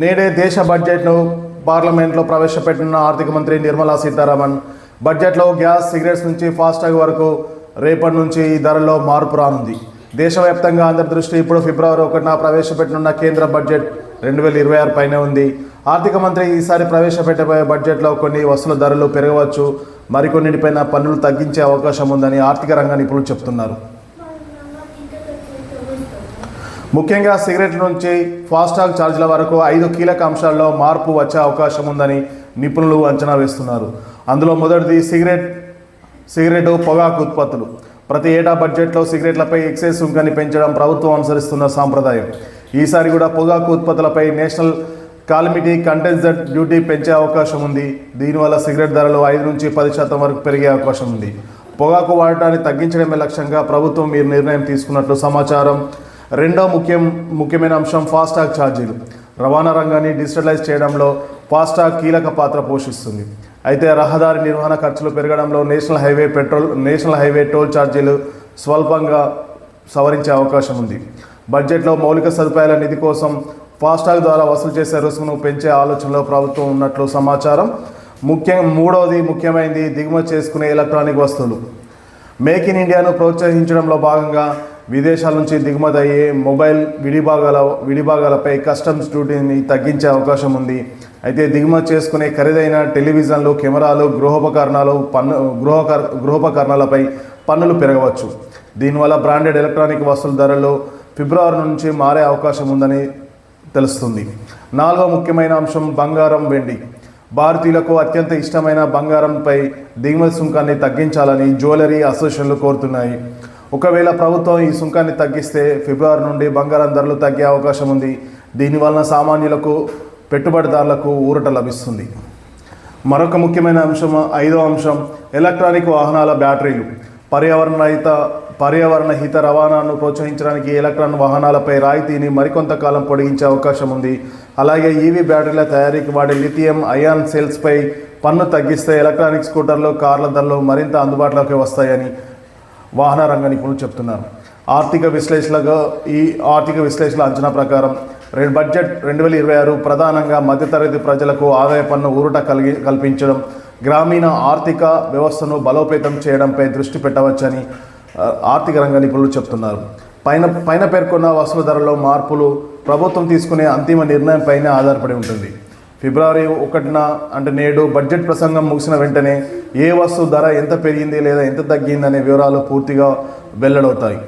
నేడే దేశ బడ్జెట్ను పార్లమెంట్లో ప్రవేశపెట్టిన ఆర్థిక మంత్రి నిర్మలా సీతారామన్ బడ్జెట్లో గ్యాస్, సిగరెట్స్ నుంచి ఫాస్టాగ్ వరకు రేపటి నుంచి ఈ ధరల్లో మార్పు రానుంది. దేశవ్యాప్తంగా అందరి దృష్టి ఇప్పుడు ఫిబ్రవరి 1న ప్రవేశపెట్టనున్న కేంద్ర బడ్జెట్ 2026 పైనే ఉంది. ఆర్థిక మంత్రి ఈసారి ప్రవేశపెట్టబోయే బడ్జెట్లో కొన్ని వస్తువుల ధరలు పెరగవచ్చు, మరికొన్నిటిపైన పన్నులు తగ్గించే అవకాశం ఉందని ఆర్థిక రంగ నిపుణులు చెప్తున్నారు. ముఖ్యంగా సిగరెట్ల నుంచి ఫాస్టాగ్ ఛార్జీల వరకు 5 కీలక అంశాల్లో మార్పు వచ్చే అవకాశం ఉందని నిపుణులు అంచనా వేస్తున్నారు. అందులో మొదటిది సిగరెట్ పొగాకు ఉత్పత్తులు. ప్రతి ఏటా బడ్జెట్లో సిగరెట్లపై ఎక్సైజ్ సుంకాన్ని పెంచడం ప్రభుత్వం అనుసరిస్తున్న సాంప్రదాయం. ఈసారి కూడా పొగాకు ఉత్పత్తులపై నేషనల్ కాలమిటీ కంటెన్సెంట్ డ్యూటీ పెంచే అవకాశం ఉంది. దీనివల్ల సిగరెట్ ధరలు 5 నుంచి 10% వరకు పెరిగే అవకాశం ఉంది. పొగాకు వాడటాన్ని తగ్గించడమే లక్ష్యంగా ప్రభుత్వం ఈ నిర్ణయం తీసుకున్నట్లు సమాచారం. రెండో ముఖ్యమైన అంశం ఫాస్టాగ్ ఛార్జీలు. రవాణా రంగాన్ని డిజిటలైజ్ చేయడంలో ఫాస్టాగ్ కీలక పాత్ర పోషిస్తుంది. అయితే రహదారి నిర్వహణ ఖర్చులు పెరగడంలో నేషనల్ హైవే టోల్ ఛార్జీలు స్వల్పంగా సవరించే అవకాశం ఉంది. బడ్జెట్లో మౌలిక సదుపాయాల నిధి కోసం ఫాస్టాగ్ ద్వారా వసూలు చేసే రుసుమును పెంచే ఆలోచనలో ప్రభుత్వం ఉన్నట్లు సమాచారం. మూడవది ముఖ్యమైనది దిగుమతి చేసుకునే ఎలక్ట్రానిక్ వస్తువులు. మేక్ ఇన్ ఇండియాను ప్రోత్సహించడంలో భాగంగా విదేశాల నుంచి దిగుమతి అయ్యే మొబైల్ విడిభాగాలపై కస్టమ్స్ డ్యూటీని తగ్గించే అవకాశం ఉంది. అయితే దిగుమతి చేసుకునే ఖరీదైన టెలివిజన్లు, కెమెరాలు, గృహోపకరణాలపై పన్నులు పెరగవచ్చు. దీనివల్ల బ్రాండెడ్ ఎలక్ట్రానిక్ వస్తువుల ధరలు ఫిబ్రవరి నుంచి మారే అవకాశం ఉందని తెలుస్తుంది. నాలుగో ముఖ్యమైన అంశం బంగారం, వెండి. భారతీయులకు అత్యంత ఇష్టమైన బంగారంపై దిగుమతి సుంకాన్ని తగ్గించాలని జ్యువెలరీ అసోసియేషన్లు కోరుతున్నాయి. ఒకవేళ ప్రభుత్వం ఈ సుంకాన్ని తగ్గిస్తే ఫిబ్రవరి నుండి బంగారం ధరలు తగ్గే అవకాశం ఉంది. దీనివలన సామాన్యులకు, పెట్టుబడిదారులకు ఊరట లభిస్తుంది. మరొక ముఖ్యమైన అంశం, ఐదో అంశం, ఎలక్ట్రానిక్ వాహనాల బ్యాటరీలు. పర్యావరణ హిత రవాణాను ప్రోత్సహించడానికి ఎలక్ట్రానిక్ వాహనాలపై రాయితీని మరికొంతకాలం పొడిగించే అవకాశం ఉంది. అలాగే ఈవీ బ్యాటరీల తయారీకి వాడే లిథియం అయాన్ సెల్స్పై పన్ను తగ్గిస్తే ఎలక్ట్రానిక్ స్కూటర్లు, కార్ల ధరలు మరింత అందుబాటులోకి వస్తాయని వాహన రంగ నిపుణులు చెప్తున్నారు. ఆర్థిక విశ్లేషణ అంచనా ప్రకారం బడ్జెట్ 2026 ప్రధానంగా మధ్యతరగతి ప్రజలకు ఆదాయ పన్ను ఊరట కల్పించడం, గ్రామీణ ఆర్థిక వ్యవస్థను బలోపేతం చేయడంపై దృష్టి పెట్టవచ్చని ఆర్థిక రంగ నిపుణులు చెప్తున్నారు. పైన పేర్కొన్న వస్తువుల ధరలో మార్పులు ప్రభుత్వం తీసుకునే అంతిమ నిర్ణయంపైనే ఆధారపడి ఉంటుంది. ఫిబ్రవరి 1న అంటే నేడు బడ్జెట్ ప్రసంగం ముగిసిన వెంటనే ఏ వస్తువు ధర ఎంత పెరిగింది లేదా ఎంత తగ్గిందనే వివరాలు పూర్తిగా వెల్లడవుతాయి.